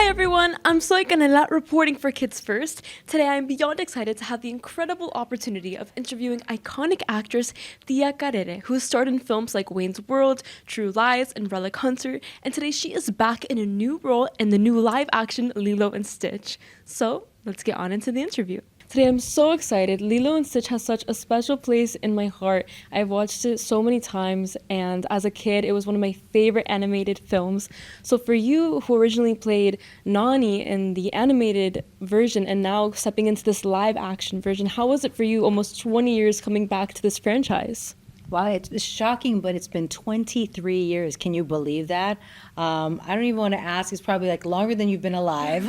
everyone, I'm Zoe C, reporting for Kids First. Today I am beyond excited to have the incredible opportunity of interviewing iconic actress Tia Carrere, who has starred in films like Wayne's World, True Lies, and Relic Hunter, and today she is back in a new role in the new live-action Lilo and Stitch. So, let's get on into the interview. Today I'm so excited. Lilo and Stitch has such a special place in my heart. I've watched it so many times, and as a kid it was one of my favorite animated films. So for you who originally played Nani in the animated version and now stepping into this live action version, how was it for you almost 20 years coming back to this franchise? Wow, it's shocking, but it's been 23 years. Can you believe that? I don't even want to ask. It's probably like longer than you've been alive.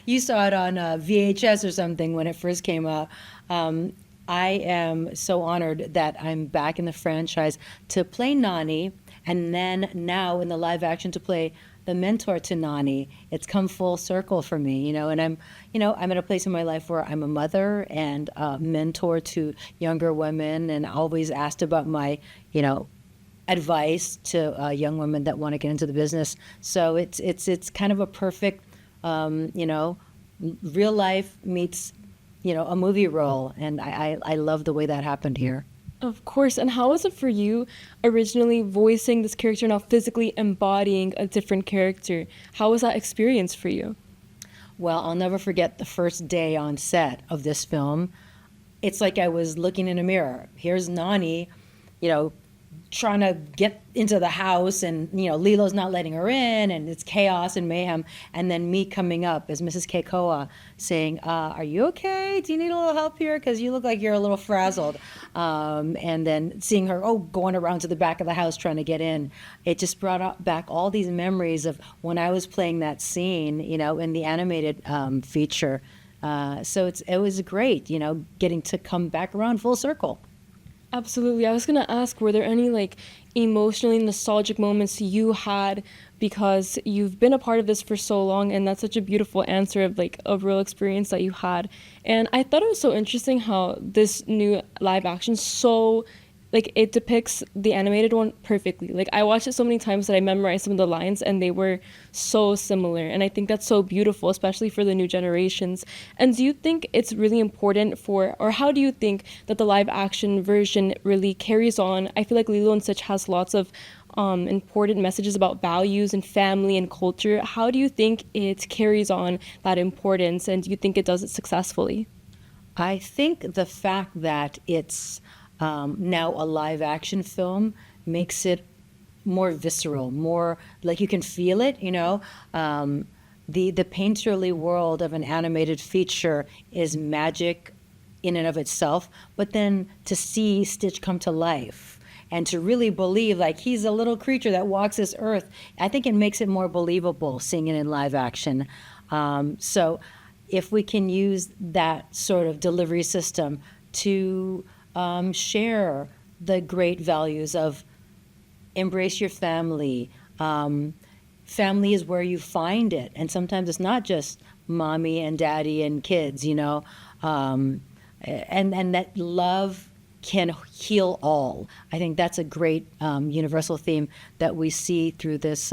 You saw it on VHS or something when it first came out. I am so honored that I'm back in the franchise to play Nani, and then now in the live action to play the mentor to Nani. It's come full circle for me, and I'm at a place in my life where I'm a mother and a mentor to younger women, and always asked about my, advice to young women that want to get into the business. So it's kind of a perfect, real life meets, a movie role, and I love the way that happened here. Of course. And how was it for you originally voicing this character, now physically embodying a different character? How was that experience for you? Well, I'll never forget the first day on set of this film. It's like I was looking in a mirror. Here's Nani, trying to get into the house, and Lilo's not letting her in, and it's chaos and mayhem, and then me coming up as Mrs. Kekoa saying, are you okay? Do you need a little help here? Because you look like you're a little frazzled. And then seeing her going around to the back of the house trying to get in. It just brought back all these memories of when I was playing that scene, in the animated feature. So it was great, getting to come back around full circle. Absolutely. I was going to ask, were there any emotionally nostalgic moments you had, because you've been a part of this for so long, and that's such a beautiful answer of a real experience that you had. And I thought it was so interesting how this new live action it depicts the animated one perfectly. I watched it so many times that I memorized some of the lines, and they were so similar. And I think that's so beautiful, especially for the new generations. And do you think it's really important or how do you think that the live action version really carries on? I feel like Lilo and Stitch has lots of important messages about values and family and culture. How do you think it carries on that importance, and do you think it does it successfully? I think the fact that it's now a live action film makes it more visceral, more like you can feel it, the painterly world of an animated feature is magic in and of itself, but then to see Stitch come to life and to really believe he's a little creature that walks this earth, I think it makes it more believable seeing it in live action. So if we can use that sort of delivery system to share the great values of embrace your family. Family is where you find it. And sometimes it's not just mommy and daddy and kids, and that love can heal all. I think that's a great universal theme that we see through this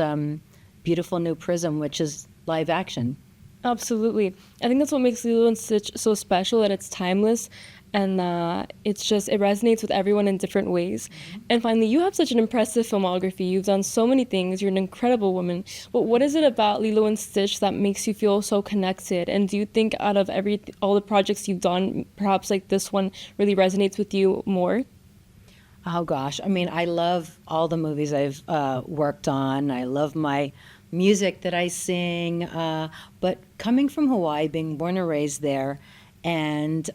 beautiful new prism, which is live action. Absolutely. I think that's what makes Lilo and Stitch so special, that it's timeless, and it resonates with everyone in different ways. And finally, you have such an impressive filmography. You've done so many things. You're an incredible woman. But what is it about Lilo and Stitch that makes you feel so connected? And do you think out of all the projects you've done, perhaps this one really resonates with you more? Oh gosh, I love all the movies I've worked on. I love my music that I sing, but coming from Hawaii, being born and raised there, and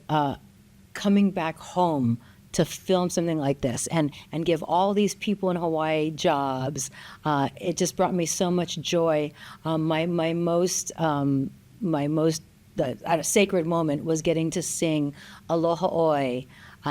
coming back home to film something like this and give all these people in Hawaii jobs, it just brought me so much joy. My most sacred moment was getting to sing Aloha Oi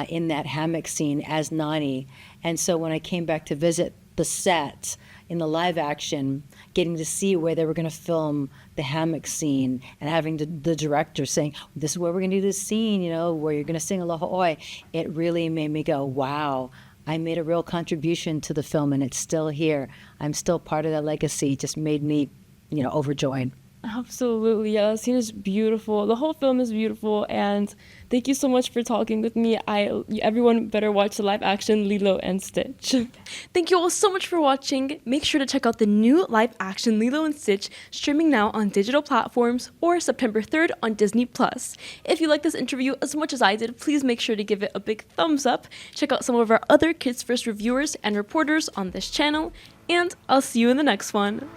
in that hammock scene as Nani. And so when I came back to visit the set in the live action, getting to see where they were going to film the hammock scene and having the director saying, this is where we're going to do this scene, where you're going to sing Aloha Oi, it really made me go, wow, I made a real contribution to the film and it's still here. I'm still part of that legacy. It just made me, overjoyed. Absolutely. Yeah, that scene is beautiful. The whole film is beautiful. And thank you so much for talking with me. Everyone better watch the live action Lilo and Stitch. Thank you all so much for watching. Make sure to check out the new live action Lilo and Stitch streaming now on digital platforms or September 3rd on Disney+. If you like this interview as much as I did, please make sure to give it a big thumbs up. Check out some of our other Kids First reviewers and reporters on this channel, and I'll see you in the next one.